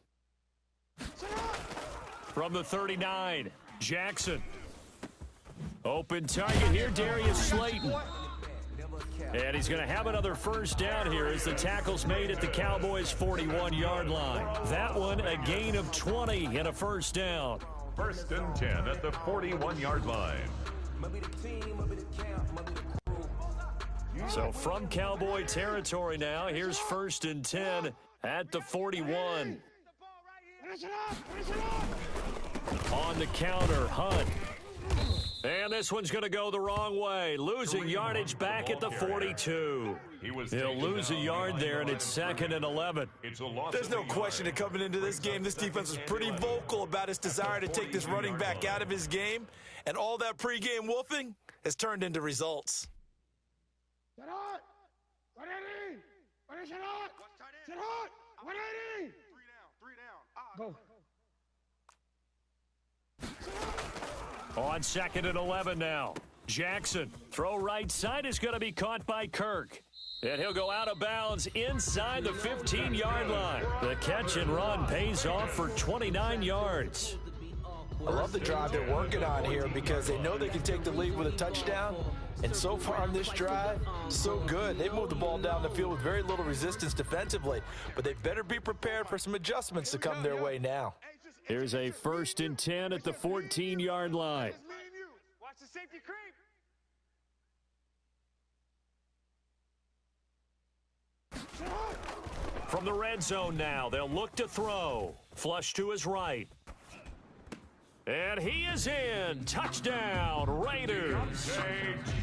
From the 39, Jackson. Open target here, Darius Slayton. And he's going to have another first down here as the tackle's made at the Cowboys' 41-yard line. That one, a gain of 20 and a first down. 1st and 10 at the 41-yard line. So from Cowboy territory now, here's 1st and 10 at the 41. On the counter, Hunt. And this one's going to go the wrong way. Losing yardage back at the 42. He'll lose a yard there, and it's 2nd and 11. There's no question that coming into this game, this defense was pretty vocal about its desire to take this running back out of his game. And all that pregame wolfing has turned into results. Go. On 2nd and 11 now. Jackson, throw right side is going to be caught by Kirk. And he'll go out of bounds inside the 15-yard line. The catch and run pays off for 29 yards. I love the drive they're working on here because they know they can take the lead with a touchdown. And so far on this drive, so good. They moved the ball down the field with very little resistance defensively. But they better be prepared for some adjustments to come their way now. Here's a 1st and 10 at the 14-yard line. Watch the safety creep. From the red zone now, they'll look to throw. Flush to his right. And he is in. Touchdown, Raiders.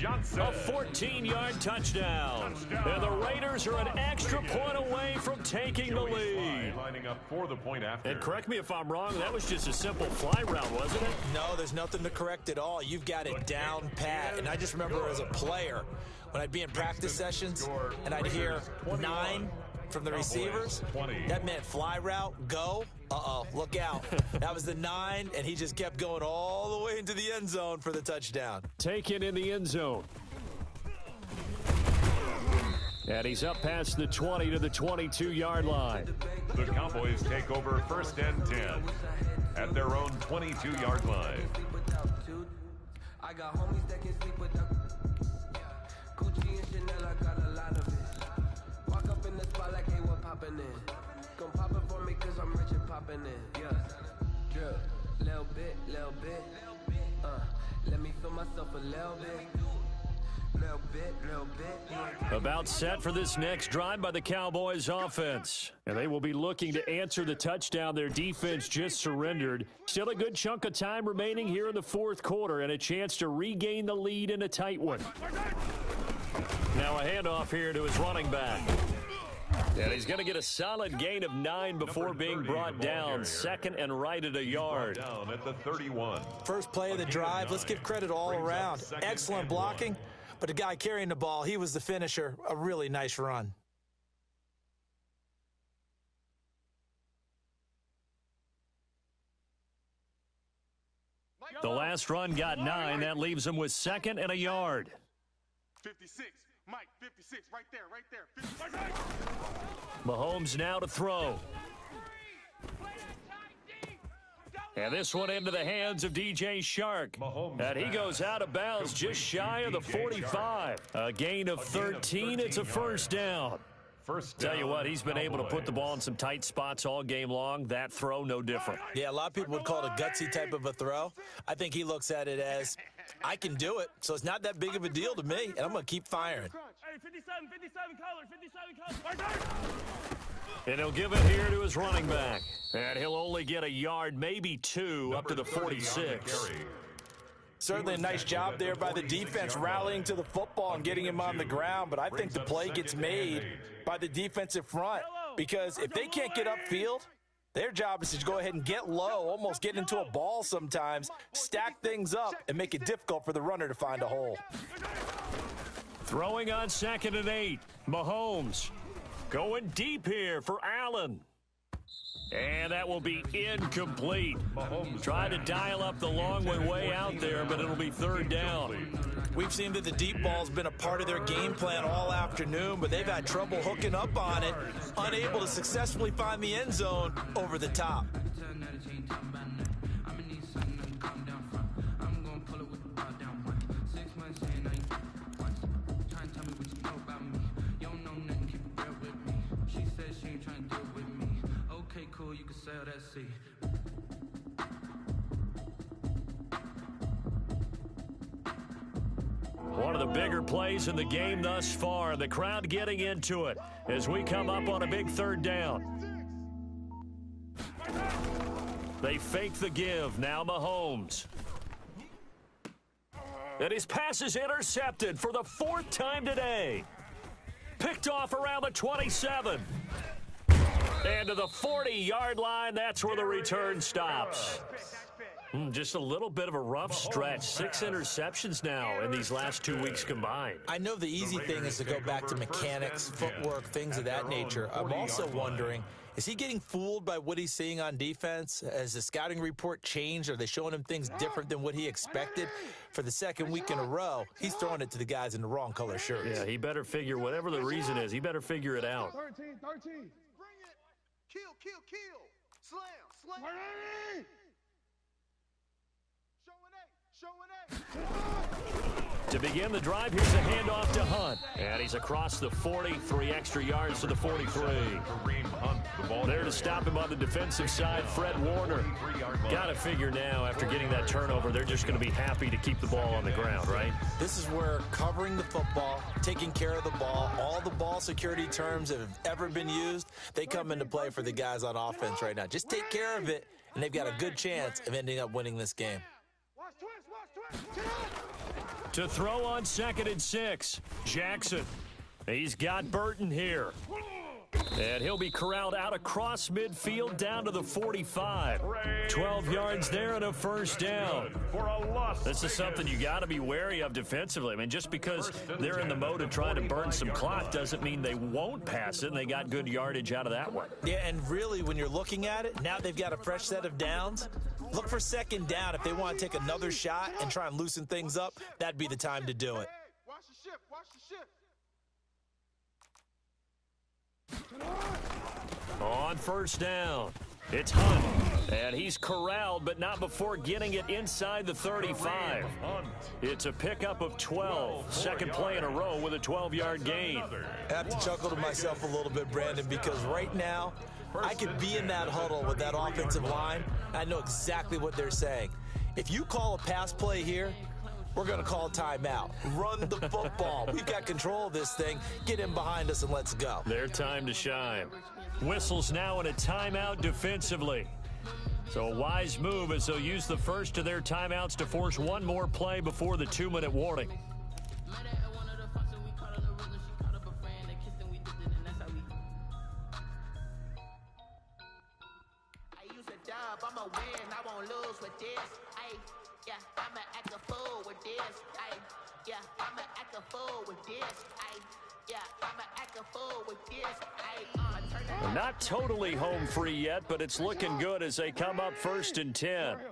A 14-yard touchdown. And the Raiders are an extra point away from taking the lead. Lining up for the point after. And correct me if I'm wrong, that was just a simple fly route, wasn't it? No, there's nothing to correct at all. You've got it down pat. And I just remember as a player, when I'd be in practice sessions and I'd hear 9 from the receivers, that meant fly route, go. Uh-oh, look out. That was the 9, and he just kept going all the way into the end zone for the touchdown. Taken in the end zone. And he's up past the 20 to the 22-yard line. The Cowboys take over 1st and 10 at their own 22-yard line. I got homies that can sleep without. spot like hey, what poppin' in? Gon' pop it for me cause I'm rich and poppin' in. Yeah, drip, little bit, let me feel myself a little bit. Little bit. About set for this next drive by the Cowboys offense. And they will be looking to answer the touchdown their defense just surrendered. Still a good chunk of time remaining here in the fourth quarter and a chance to regain the lead in a tight one. Now a handoff here to his running back. And he's going to get a solid gain of 9 before being brought down. Second and right at a yard. Down at the 31. First play of the drive, let's give credit all around. Excellent blocking. But the guy carrying the ball, he was the finisher. A really nice run. The last run got 9. That leaves him with second and a yard. 56. Mike, 56. Right there. 56. Mahomes now to throw. And this one into the hands of DJ Shark. And he goes out of bounds just shy of the 45. A gain of 13. It's a first down. Tell you what, he's been able to put the ball in some tight spots all game long. That throw, no different. Yeah, a lot of people would call it a gutsy type of a throw. I think he looks at it as, I can do it, so it's not that big of a deal to me, and I'm going to keep firing. Hey, 57 colors. And he'll give it here to his running back. And he'll only get a yard, maybe 2, up to the 46. Certainly a nice job there by the defense rallying to the football and getting him on the ground, but I think the play gets made by the defensive front because if they can't get upfield, their job is to go ahead and get low, almost get into a ball sometimes, stack things up, and make it difficult for the runner to find a hole. Throwing on 2nd and 8, Mahomes going deep here for Allen. And that will be incomplete. Trying to dial up the long way out there, but it'll be 3rd down. We've seen that the deep ball's been a part of their game plan all afternoon, but they've had trouble hooking up on it, unable to successfully find the end zone over the top. You can sell that seed. One of the bigger plays in the game thus far. The crowd getting into it as we come up on a big 3rd down. They fake the give. Now Mahomes. And his pass is intercepted for the 4th time today. Picked off around the 27. And to the 40-yard line, that's where the return stops. Just a little bit of a rough stretch. 6 interceptions now in these last 2 weeks combined. I know the easy thing is to go back to mechanics, footwork, things of that nature. I'm also wondering, is he getting fooled by what he's seeing on defense? Has the scouting report changed? Are they showing him things different than what he expected? For the 2nd week in a row, he's throwing it to the guys in the wrong color shirts. Yeah, he better figure, whatever the reason is, he better figure it out. 13. Kill. Slam. Ready. Showing To begin the drive, here's a handoff to Hunt. And he's across the 40, 3 extra yards to the 43. There to stop him on the defensive side, Fred Warner. Got to figure now, after getting that turnover, they're just going to be happy to keep the ball on the ground, right? This is where covering the football, taking care of the ball, all the ball security terms that have ever been used, they come into play for the guys on offense right now. Just take care of it, and they've got a good chance of ending up winning this game. Watch twist. To throw on 2nd and 6, Jackson. He's got Burton here. And he'll be corralled out across midfield down to the 45. 12 yards there and a first down. This is something you got to be wary of defensively. I mean, just because they're in the mode of trying to burn some clock doesn't mean they won't pass it, and they got good yardage out of that one. Yeah, and really, when you're looking at it, now they've got a fresh set of downs. Look for 2nd down. If they want to take another shot and try and loosen things up, that'd be the time to do it. Watch the shift. On 1st down, It's Hunt. And he's corraled, but not before getting it inside the 35. It's a pickup of 12. Second play in a row with a 12-yard gain. I have to chuckle to myself a little bit, Brandon, because right now I could be in that huddle with that offensive line. I know exactly what they're saying. If you call a pass play here, we're going to call a timeout. Run the football. We've got control of this thing. Get in behind us and let's go. Their time to shine. Whistles now in a timeout defensively. So a wise move as they'll use the first of their timeouts to force one more play before the 2-minute warning. I use a dub, I'ma win, I won't lose with this. Yeah, I'ma act a fool with this. Yeah, I'ma act a fool with this. Yeah, I'ma act a fool with this. Not totally home free yet, but it's looking good as they come up 1st and 10. I'm coming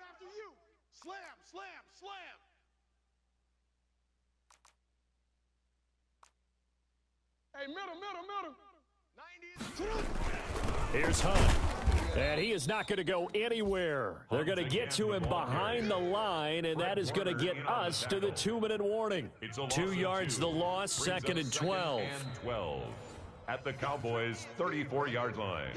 after you. Slam, slam, slam. Hey, middle. 90. Here's Hunt. And he is not going to go anywhere. They're going to get to him behind the line, and that is going to get us to the 2-minute warning. 2 yards the loss, 2nd and 12. At the Cowboys' 34-yard line.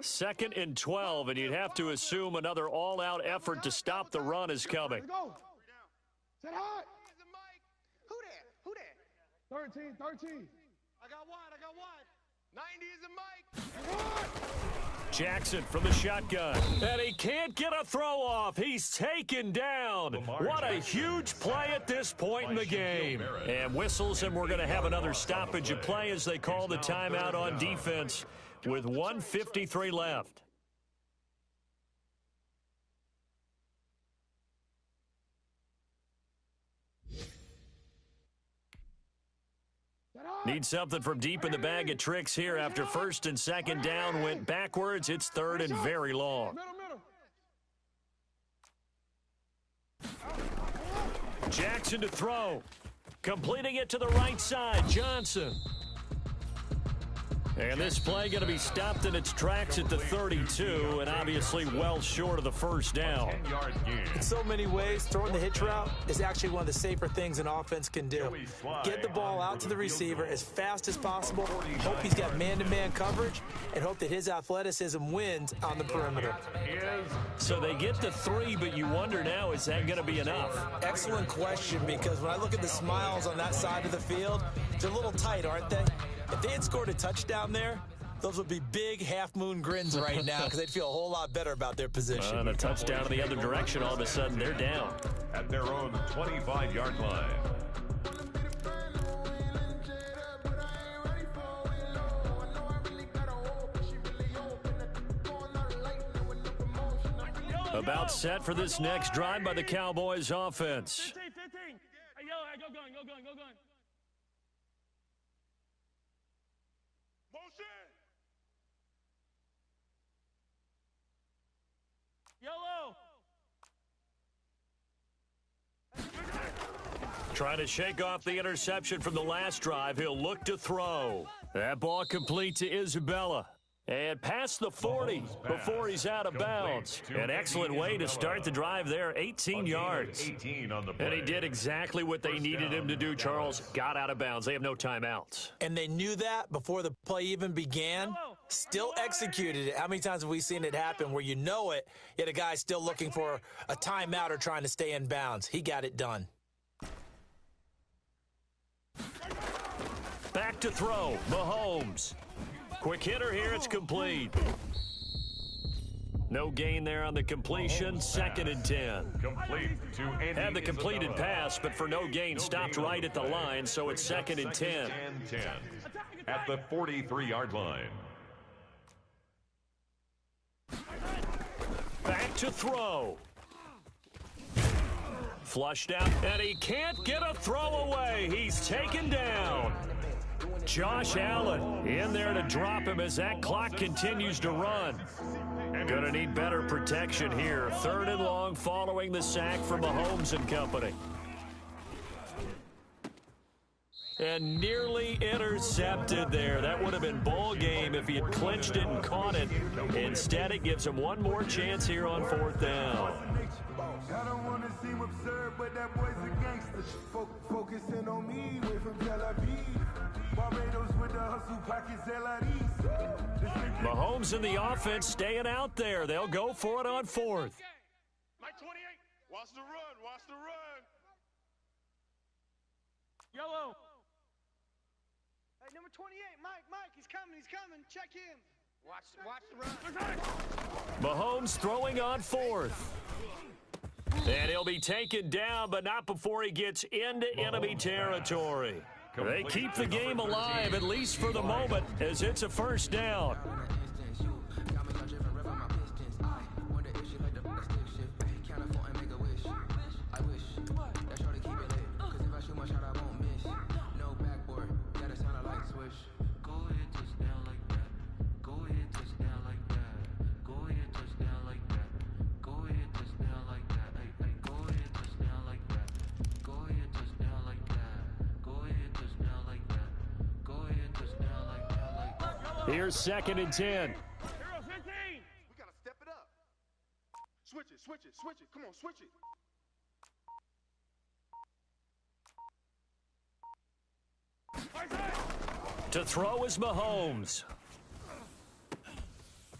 Second and 12, and you'd have to assume another all-out effort to stop the run is coming. Go. Set high. Who that? 13. I got one. 90 is the mic. Jackson from the shotgun. And he can't get a throw off. He's taken down. What a huge play at this point in the game. And whistles, and we're going to have another stoppage of play as they call the timeout on defense with 1:53 left. Need something from deep in the bag of tricks here after 1st and 2nd down went backwards. It's 3rd and very long. Jackson to throw. Completing it to the right side. Johnson. And this play going to be stopped in its tracks at the 32, and obviously well short of the first down. In so many ways, throwing the hitch route is actually one of the safer things an offense can do. Get the ball out to the receiver as fast as possible, hope he's got man-to-man coverage, and hope that his athleticism wins on the perimeter. So they get the 3, but you wonder now, is that going to be enough? Excellent question, because when I look at the smiles on that side of the field, they're a little tight, aren't they? If they had scored a touchdown there, those would be big half-moon grins right now because they'd feel a whole lot better about their position. And a touchdown in the other direction, all of a sudden they're down. At their own 25-yard line. About set for this next drive by the Cowboys offense. 15. Hey, yo, go gun. Yellow. Trying to shake off the interception from the last drive. He'll look to throw. That ball complete to Isabella. And past the 40 before he's out of bounds. An excellent way to start the drive there, 18 yards. And he did exactly what they needed him to do, Charles. Got out of bounds. They have no timeouts. And they knew that before the play even began. Still executed it. How many times have we seen it happen where you know it, yet a guy's still looking for a timeout or trying to stay in bounds? He got it done. Back to throw, Mahomes. Quick hitter here, it's complete. No gain there on the completion, 2nd and 10. Complete to Andy Had the completed pass, but for no gain, stopped right at the line, so it's 2nd and 10. At the 43-yard line. Back to throw. Flushed out, and he can't get a throw away. He's taken down. Josh Allen in there to drop him as that clock continues to run. Gonna need better protection here. 3rd and long following the sack from Mahomes and company. And nearly intercepted there. That would have been ball game if he had clinched it and caught it. Instead, it gives him one more chance here on 4th down. I don't want to seem absurd, but that boy's a gangster. Focusing on me, way from Tel Aviv. Barbados with the hustle pockets, LIDs. Mahomes and the offense staying out there. They'll go for it on 4th. Mike 28, watch the run, watch the run. Yellow. Hey, number 28, Mike, he's coming. Check him. Watch the run. Mahomes throwing on 4th. And he'll be taken down, but not before he gets into enemy territory. They keep the game alive, at least for the moment, as it's a 1st down. Here's 2nd and 10. We gotta step it up. Switch it. Come on, switch it. To throw is Mahomes.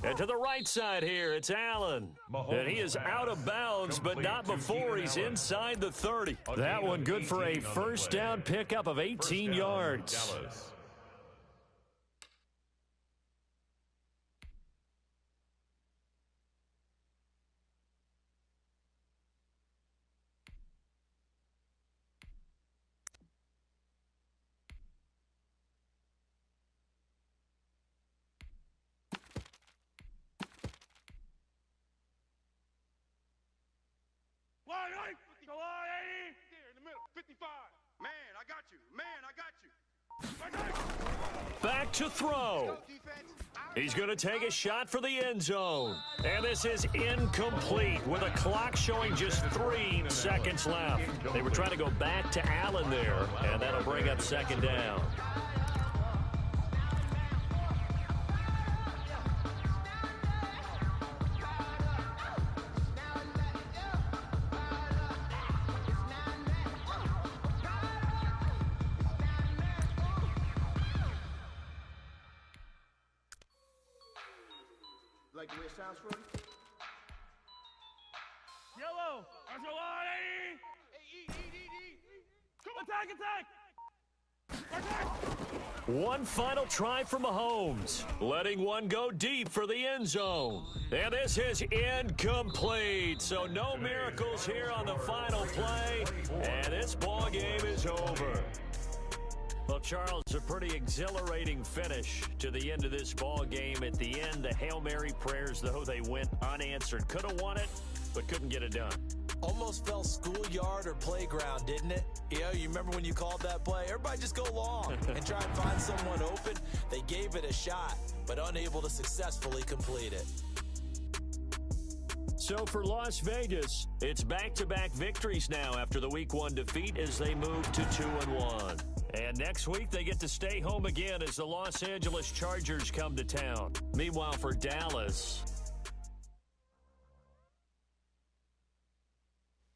And to the right side here, it's Allen. And he is out of bounds, but not before he's inside the 30. That one good for a 1st down pickup of 18 yards. There in the middle, 55. Man, I got you. Back to throw. He's going to take a shot for the end zone. And this is incomplete with a clock showing just 3 seconds left. They were trying to go back to Allen there, and that'll bring up 2nd down. Like the way it sounds for you? Yellow. Arcelade. Come attack. One final try for Mahomes, letting one go deep for the end zone. And this is incomplete, so no miracles here on the final play, and this ball game is over. Well, Charles, a pretty exhilarating finish to the end of this ball game. At the end, the Hail Mary prayers, though, they went unanswered. Could have won it, but couldn't get it done. Almost felt schoolyard or playground, didn't it? You remember when you called that play? Everybody just go long and try and find someone open. They gave it a shot, but unable to successfully complete it. So for Las Vegas, it's back-to-back victories now after the Week 1 defeat as they move to 2-1. And next week, they get to stay home again as the Los Angeles Chargers come to town. Meanwhile, for Dallas,